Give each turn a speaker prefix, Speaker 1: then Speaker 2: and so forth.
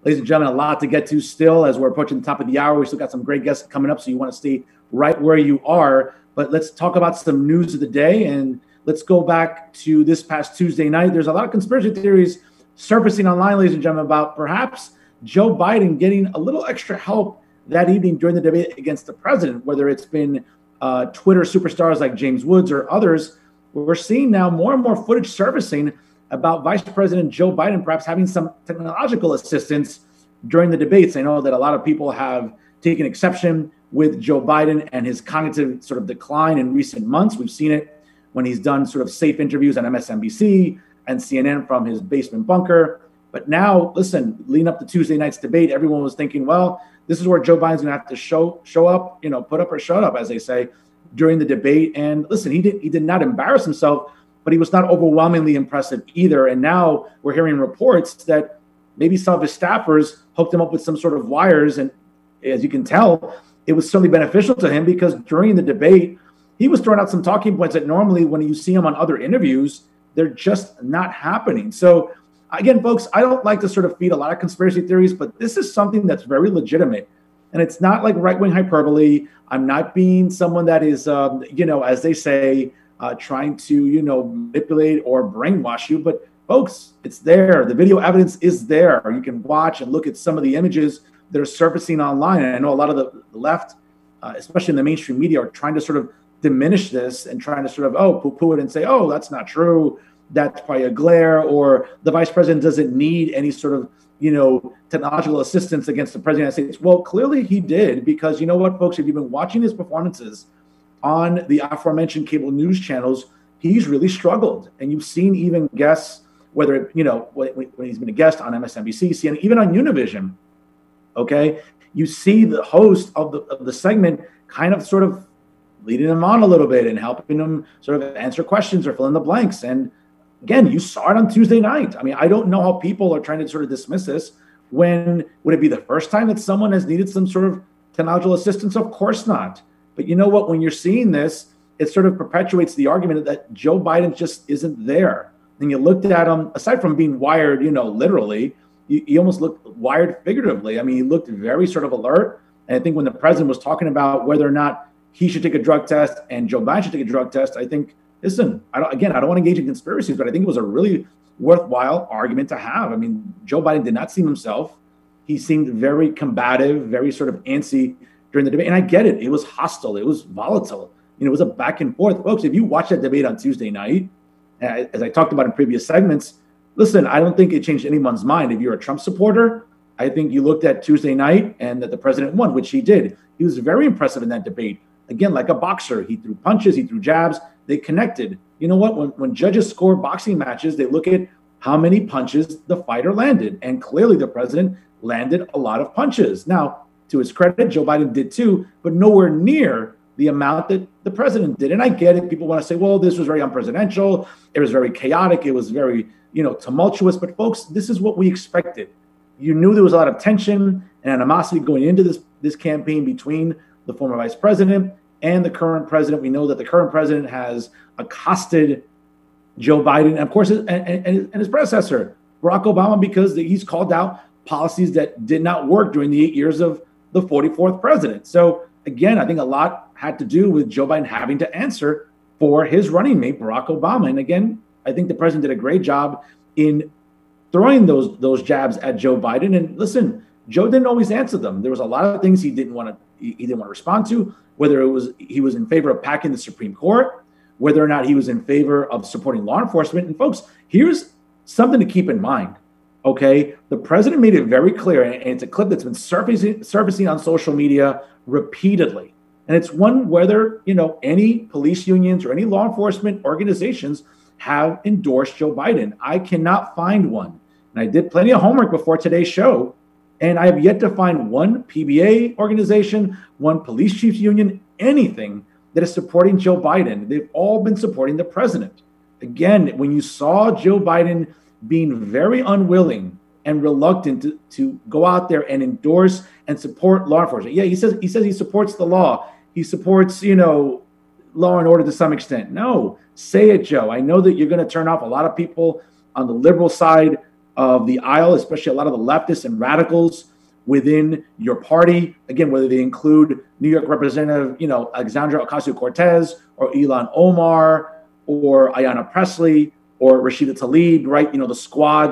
Speaker 1: Ladies and gentlemen, a lot to get to still as we're approaching the top of the hour. We still got some great guests coming up, so you want to stay right where you are. But let's talk about some news of the day, and let's go back to this past Tuesday night. There's a lot of conspiracy theories surfacing online, ladies and gentlemen, about perhaps Joe Biden getting a little extra help that evening during the debate against the president, whether it's been Twitter superstars like James Woods or others. We're seeing now more and more footage surfacing about Vice President Joe Biden perhaps having some technological assistance during the debates. I know that a lot of people have taken exception with Joe Biden and his cognitive sort of decline in recent months. We've seen it when he's done sort of safe interviews on MSNBC and CNN from his basement bunker. But now, listen, leading up to Tuesday night's debate, everyone was thinking, well, this is where Joe Biden's going to have to show up, put up or shut up, as they say, during the debate. And listen, he did not embarrass himself, but he was not overwhelmingly impressive either. And now we're hearing reports that maybe some of his staffers hooked him up with some sort of wires. And as you can tell, it was certainly beneficial to him because during the debate, he was throwing out some talking points that normally when you see him on other interviews, they're just not happening. So again, folks, I don't like to sort of feed a lot of conspiracy theories, but this is something that's very legitimate. And it's not like right-wing hyperbole. I'm not being someone that is, as they say, trying to, manipulate or brainwash you. But folks, it's there. The video evidence is there. You can watch and look at some of the images that are surfacing online. And I know a lot of the left, especially in the mainstream media, are trying to sort of diminish this and trying to sort of, poo-poo it and say, oh, that's not true. That's probably a glare, or the vice president doesn't need any sort of, technological assistance against the president of the United States. Well, clearly he did, because you know what, folks, if you've been watching his performances on the aforementioned cable news channels, he's really struggled. And you've seen even guests, whether, when he's been a guest on MSNBC, CNN, even on Univision, okay, you see the host of the segment kind of sort of leading him on a little bit and helping him sort of answer questions or fill in the blanks. And again, you saw it on Tuesday night. I mean, I don't know how people are trying to sort of dismiss this. When would it be the first time that someone has needed some sort of technological assistance? Of course not. But you know what? When you're seeing this, it sort of perpetuates the argument that Joe Biden just isn't there. And you looked at him, aside from being wired, literally, he almost looked wired figuratively. I mean, he looked very sort of alert. And I think when the president was talking about whether or not he should take a drug test and Joe Biden should take a drug test, I think, listen, I don't want to engage in conspiracies, but I think it was a really worthwhile argument to have. I mean, Joe Biden did not seem himself. He seemed very combative, very sort of antsy during the debate. And I get it. It was hostile. It was volatile. It was a back and forth. Folks, if you watch that debate on Tuesday night, as I talked about in previous segments, listen, I don't think it changed anyone's mind. If you're a Trump supporter, I think you looked at Tuesday night and that the president won, which he did. He was very impressive in that debate. Again, like a boxer, he threw punches, he threw jabs, they connected. You know what? When judges score boxing matches, they look at how many punches the fighter landed. And clearly the president landed a lot of punches. Now, to his credit, Joe Biden did too, but nowhere near the amount that the president did. And I get it. People want to say, well, this was very unpresidential. It was very chaotic. It was very, tumultuous. But folks, this is what we expected. You knew there was a lot of tension and animosity going into this campaign between the former vice president and the current president. We know that the current president has accosted Joe Biden, and of course, and his predecessor, Barack Obama, because he's called out policies that did not work during the 8 years of the 44th president. So again, I think a lot had to do with Joe Biden having to answer for his running mate, Barack Obama. And again, I think the president did a great job in throwing those jabs at Joe Biden. And listen, Joe didn't always answer them. There was a lot of things he didn't want to respond to, whether he was in favor of packing the Supreme Court, whether or not he was in favor of supporting law enforcement. And folks, here's something to keep in mind. Okay, the president made it very clear, and it's a clip that's been surfacing on social media repeatedly. And it's one whether, any police unions or any law enforcement organizations have endorsed Joe Biden. I cannot find one. And I did plenty of homework before today's show, and I have yet to find one PBA organization, one police chiefs union, anything that is supporting Joe Biden. They've all been supporting the president. Again, when you saw Joe Biden being very unwilling and reluctant to go out there and endorse and support law enforcement. Yeah, he says he supports the law. He supports, law and order to some extent. No, say it, Joe. I know that you're going to turn off a lot of people on the liberal side of the aisle, especially a lot of the leftists and radicals within your party. Again, whether they include New York Representative, Alexandria Ocasio-Cortez or Ilhan Omar or Ayanna Pressley or Rashida Tlaib, right? The squad